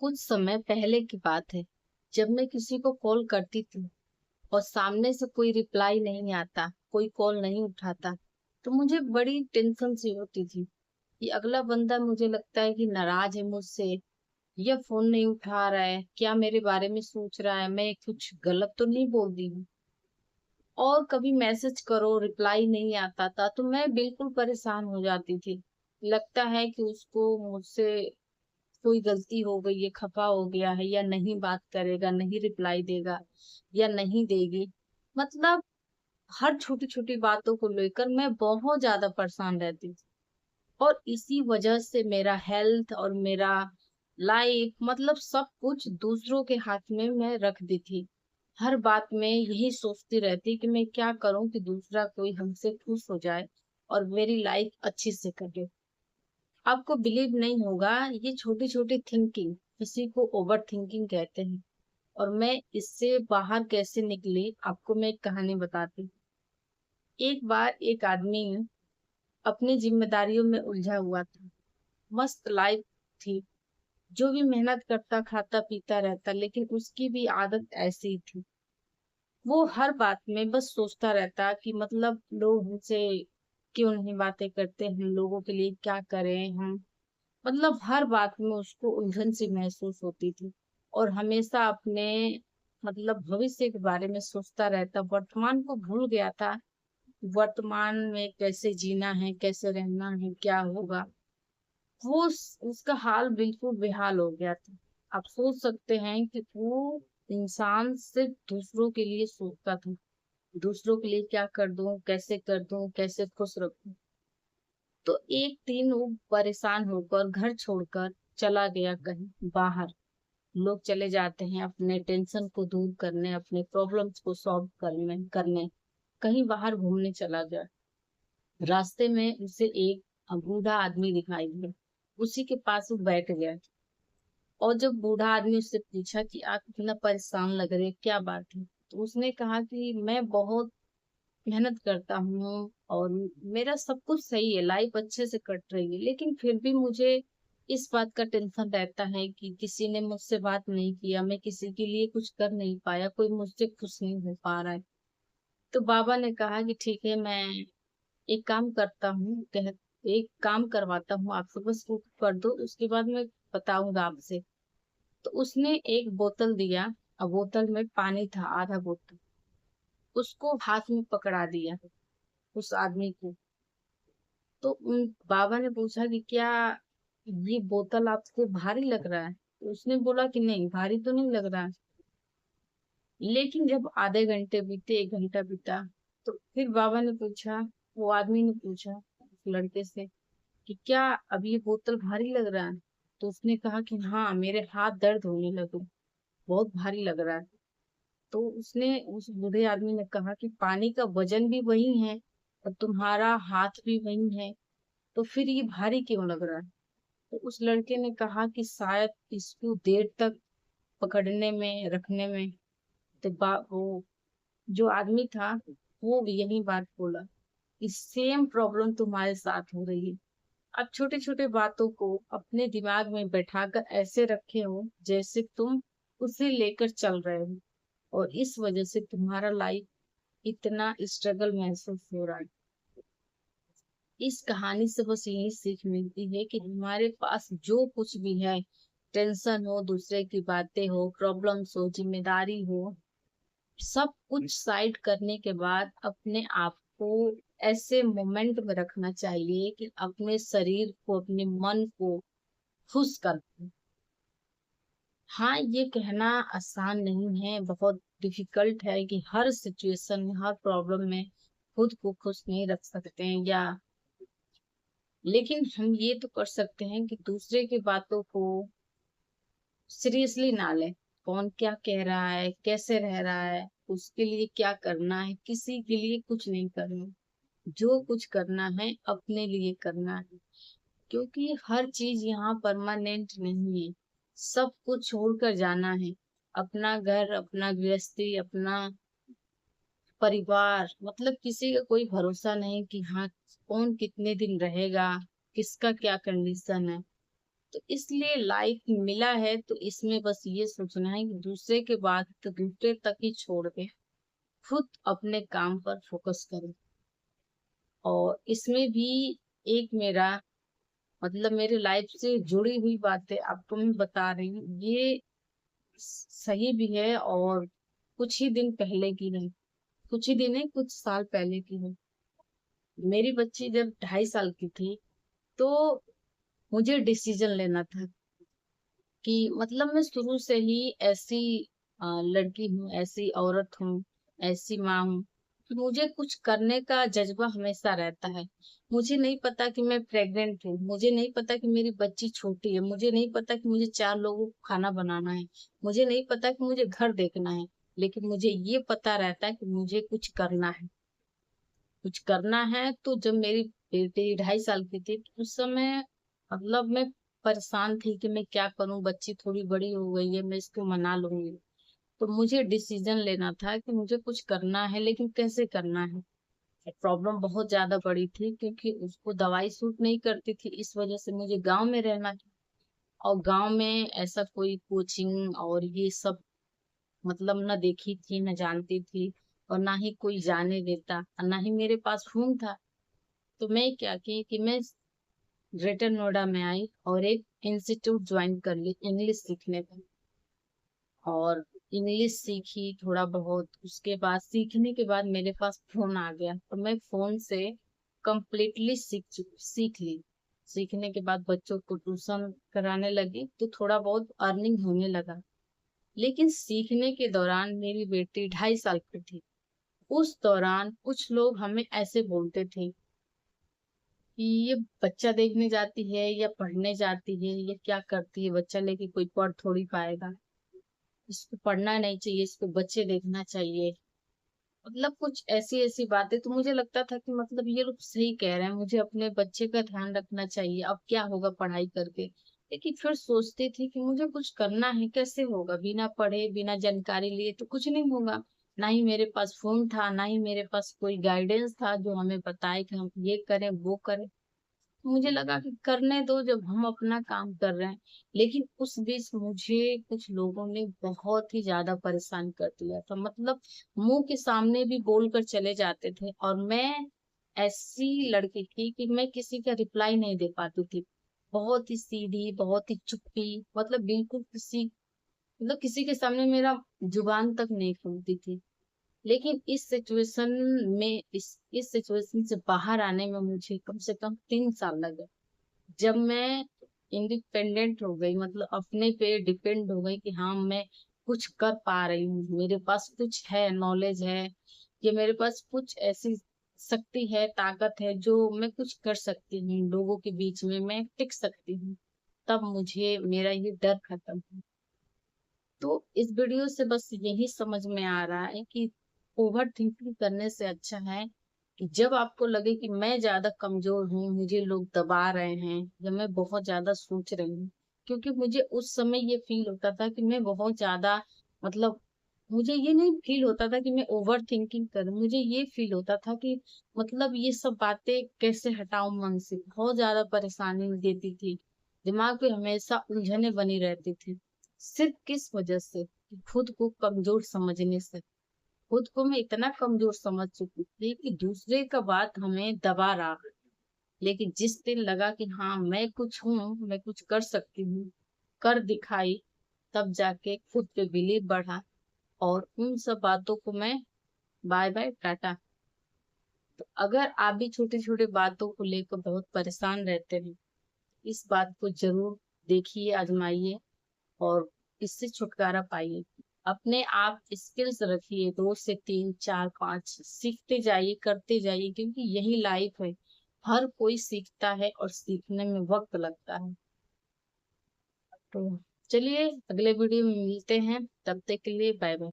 कुछ समय पहले की बात है। जब मैं किसी को कॉल करती थी और सामने से कोई रिप्लाई नहीं आता, कोई कॉल नहीं उठाता, तो मुझे बड़ी टेंशन सी होती थी कि अगला बंदा मुझे लगता है कि नाराज है मुझसे या फोन नहीं उठा रहा है, क्या मेरे बारे में सोच रहा है, मैं कुछ गलत तो नहीं बोल दी हूँ। और कभी मैसेज करो रिप्लाई नहीं आता था तो मैं बिल्कुल परेशान हो जाती थी। लगता है कि उसको मुझसे कोई गलती हो गई है, खफा हो गया है, या नहीं बात करेगा, नहीं रिप्लाई देगा या नहीं देगी। मतलब हर छोटी छोटी बातों को लेकर मैं बहुत ज्यादा परेशान रहती थी। और इसी वजह से मेरा हेल्थ और मेरा लाइफ, मतलब सब कुछ दूसरों के हाथ में मैं रख दी थी। हर बात में यही सोचती रहती कि मैं क्या करूं कि दूसरा कोई हमसे खुश हो जाए और मेरी लाइफ अच्छी से कटे। आपको बिलीव नहीं होगा, ये छोटी छोटी थिंकिंग किसी को ओवर थिंकिंग कहते हैं। और मैं इससे बाहर कैसे निकली, आपको मैं एक कहानी बताती हूँ। एक बार एक आदमी अपनी जिम्मेदारियों में उलझा हुआ था। मस्त लाइफ थी, जो भी मेहनत करता खाता पीता रहता, लेकिन उसकी भी आदत ऐसी ही थी। वो हर बात में बस सोचता रहता कि मतलब लोग हमसे क्यों नहीं बातें करते, हम लोगों के लिए क्या करें हम। मतलब हर बात में उसको उलझन सी महसूस होती थी। और हमेशा अपने मतलब भविष्य के बारे में सोचता रहता, वर्तमान को भूल गया था। वर्तमान में कैसे जीना है, कैसे रहना है, क्या होगा। उसका हाल बिल्कुल बेहाल हो गया था। आप सोच सकते हैं कि वो इंसान सिर्फ दूसरों के लिए सोचता था। दूसरों के लिए क्या कर दूं, कैसे कर दूं, कैसे खुश रखूं। तो एक दिन वो परेशान होकर घर छोड़कर चला गया कहीं बाहर। लोग चले जाते हैं अपने टेंशन को दूर करने, अपने प्रॉब्लम्स को सॉल्व करने कहीं बाहर घूमने चला गया। रास्ते में उसे एक बूढ़ा आदमी दिखाई दिया। उसी के पास वो बैठ गया। और जब बूढ़ा आदमी उससे पूछा कि आप इतना परेशान लग रहे हैं, क्या बात है, तो उसने कहा कि मैं बहुत मेहनत करता हूँ और मेरा सब कुछ सही है, लाइफ अच्छे से कट रही है, लेकिन फिर भी मुझे इस बात का टेंशन रहता है कि किसी ने मुझसे बात नहीं किया, मैं किसी के लिए कुछ कर नहीं पाया, कोई मुझसे खुश नहीं हो पा रहा है। तो बाबा ने कहा कि ठीक है, मैं एक काम करता हूँ, एक काम करवाता हूँ आपसे, बस वो कर दो, उसके बाद मैं बताऊंगा आपसे। तो उसने एक बोतल दिया। और बोतल में पानी था, आधा बोतल। उसको हाथ में पकड़ा दिया उस आदमी को। तो उन बाबा ने पूछा कि क्या ये बोतल आपको भारी लग रहा है, तो उसने बोला कि नहीं, भारी तो नहीं लग रहा है। लेकिन जब आधे घंटे बीते, एक घंटा बीता, तो फिर बाबा ने पूछा, वो आदमी ने पूछा उस लड़के से कि क्या अब ये बोतल भारी लग रहा है। तो उसने कहा कि हाँ, मेरे हाथ दर्द होने लगे, बहुत भारी लग रहा है। तो उसने उस बूढ़े आदमी ने कहा कि पानी का वजन भी वही है और तुम्हारा हाथ भी वही है, तो फिर ये भारी क्यों लग रहा है। तो उस लड़के ने कहा कि शायद इसको देर तक पकड़ने में, रखने में, तो वो जो आदमी था वो भी यही बात बोला कि सेम प्रॉब्लम तुम्हारे साथ हो रही है। अब छोटे छोटे बातों को अपने दिमाग में बैठाकर ऐसे रखे हो जैसे तुम उसे लेकर चल रहे हो, और इस वजह से तुम्हारा लाइफ इतना स्ट्रगल महसूस हो रहा है। इस कहानी से बस यही सीख मिलती है कि हमारे पास जो कुछ भी है, टेंशन हो, दूसरे की बातें हो, प्रॉब्लम्स हो, जिम्मेदारी हो, सब कुछ साइड करने के बाद अपने आप को ऐसे मोमेंट में रखना चाहिए कि अपने शरीर को, अपने मन को खुश कर। हाँ, ये कहना आसान नहीं है, बहुत डिफिकल्ट है कि हर सिचुएशन में, हर प्रॉब्लम में खुद को खुश नहीं रख सकते हैं, या लेकिन हम ये तो कर सकते हैं कि दूसरे की बातों को सीरियसली ना लें। कौन क्या कह रहा है, कैसे रह रहा है, उसके लिए क्या करना है, किसी के लिए कुछ नहीं करना। जो कुछ करना है अपने लिए करना है, क्योंकि हर चीज यहाँ परमानेंट नहीं है। सब कुछ छोड़कर जाना है। अपना घर, अपना गृहस्थी, अपना परिवार, मतलब किसी का कोई भरोसा नहीं कि हाँ, कौन कितने दिन रहेगा, किसका क्या कंडीशन है। तो इसलिए लाइफ मिला है तो इसमें बस ये सोचना है कि दूसरे के बाद तो दूसरे तक ही छोड़ के खुद अपने काम पर फोकस करें। और इसमें भी एक मेरा मतलब मेरी लाइफ से जुड़ी हुई बातें आपको मैं बता रही हूँ, ये सही भी है और कुछ ही दिन पहले की है, कुछ ही दिन है, कुछ साल पहले की है। मेरी बच्ची जब 2.5 साल की थी तो मुझे डिसीजन लेना था कि मतलब मैं शुरू से ही ऐसी लड़की हूँ, ऐसी औरत हूँ, ऐसी माँ हूँ कि मुझे कुछ करने का जज्बा हमेशा रहता है। मुझे नहीं पता कि मैं प्रेग्नेंट हूँ, मुझे नहीं पता कि मेरी बच्ची छोटी है, मुझे नहीं पता कि मुझे 4 लोगों को खाना बनाना है, मुझे नहीं पता कि मुझे घर देखना है, लेकिन मुझे ये पता रहता है कि मुझे कुछ करना है। कुछ करना है तो जब मेरी बेटी 2.5 साल की थी तो उस समय मतलब मैं परेशान थी कि मैं क्या करूं, बच्ची थोड़ी बड़ी हो गई है, मैं इसको मना लूंगी। तो मुझे डिसीजन लेना था कि मुझे कुछ करना है, लेकिन कैसे करना है। प्रॉब्लम बहुत ज्यादा बड़ी थी क्योंकि उसको दवाई सूट नहीं करती थी, इस वजह से मुझे गांव में रहना था। और गांव में ऐसा कोई कोचिंग और ये सब मतलब न देखी थी, न जानती थी, और ना ही कोई जाने देता, और ना ही मेरे पास फोन था। तो मैं क्या की कि मैं ग्रेटर नोएडा में आई और एक इंस्टीट्यूट ज्वाइन कर ली इंग्लिश सीखने का। और इंग्लिश सीखी थोड़ा बहुत, उसके बाद सीखने के बाद मेरे पास फोन आ गया तो मैं फोन से कंप्लीटली सीख ली। सीखने के बाद बच्चों को ट्यूशन कराने लगी तो थोड़ा बहुत अर्निंग होने लगा। लेकिन सीखने के दौरान मेरी बेटी 2.5 साल की थी। उस दौरान कुछ लोग हमें ऐसे बोलते थे कि ये बच्चा देखने जाती है या पढ़ने जाती है, ये क्या करती है, बच्चा लेके कोई पढ़ थोड़ी पाएगा, इसको पढ़ना नहीं चाहिए, इसको बच्चे देखना चाहिए। मतलब कुछ ऐसी ऐसी बातें, तो मुझे लगता था कि मतलब ये लोग सही कह रहे हैं, मुझे अपने बच्चे का ध्यान रखना चाहिए, अब क्या होगा पढ़ाई करके। लेकिन फिर सोचती थी कि मुझे कुछ करना है, कैसे होगा, बिना पढ़े बिना जानकारी लिए तो कुछ नहीं होगा। ना ही मेरे पास फोन था, ना ही मेरे पास कोई गाइडेंस था जो हमें बताए कि हम ये करें वो करें। मुझे लगा कि करने दो, जब हम अपना काम कर रहे हैं। लेकिन उस बीच मुझे कुछ लोगों ने बहुत ही ज्यादा परेशान कर दिया था, मतलब मुंह के सामने भी बोल कर चले जाते थे। और मैं ऐसी लड़की थी कि मैं किसी का रिप्लाई नहीं दे पाती थी। बहुत ही सीधी, बहुत ही चुप्पी, मतलब बिल्कुल किसी मतलब किसी के सामने मेरा जुबान तक नहीं खुलती थी। लेकिन इस सिचुएशन में इस सिचुएशन से बाहर आने में मुझे कम से कम 3 साल लगे। जब मैं इंडिपेंडेंट हो गई, मतलब अपने पे डिपेंड हो गई कि हाँ मैं कुछ कर पा रही हूँ, मेरे पास कुछ है, नॉलेज है, या मेरे पास कुछ ऐसी शक्ति है, ताकत है जो मैं कुछ कर सकती हूँ, लोगों के बीच में मैं टिक सकती हूँ, तब मुझे मेरा ये डर खत्म हुआ। तो इस वीडियो से बस यही समझ में आ रहा है कि ओवर थिंकिंग करने से अच्छा है कि जब आपको लगे कि मैं ज्यादा कमजोर हूँ, मुझे लोग दबा रहे हैं, या मैं बहुत ज्यादा सोच रही हूँ। क्योंकि मुझे उस समय ये फील होता था कि मैं बहुत ज्यादा मतलब मुझे ये नहीं फील होता था कि मैं ओवर थिंकिंग करूँ, मुझे ये फील होता था कि मतलब ये सब बातें कैसे हटाऊं मन से, बहुत ज्यादा परेशानी देती थी। दिमाग पे हमेशा उलझने बनी रहती थी। सिर्फ किस वजह से कि खुद को कमजोर समझने से। खुद को मैं इतना कमजोर समझ चुकी थी कि दूसरे का बात हमें दबा रहा है। लेकिन जिस दिन लगा कि हाँ मैं कुछ हूँ, मैं कुछ कर सकती हूँ, कर दिखाई, तब जाके खुद पे बिलीव बढ़ा। और उन सब बातों को मैं बाय बाय टाटा। तो अगर आप भी छोटी छोटी बातों को लेकर बहुत परेशान रहते हैं, इस बात को जरूर देखिए, आजमाइए, और इससे छुटकारा पाइए। अपने आप स्किल्स रखिए, 2 से 3 4 5 सीखते जाइए, करते जाइए, क्योंकि यही लाइफ है। हर कोई सीखता है और सीखने में वक्त लगता है। तो चलिए अगले वीडियो में मिलते हैं, तब तक के लिए बाय बाय।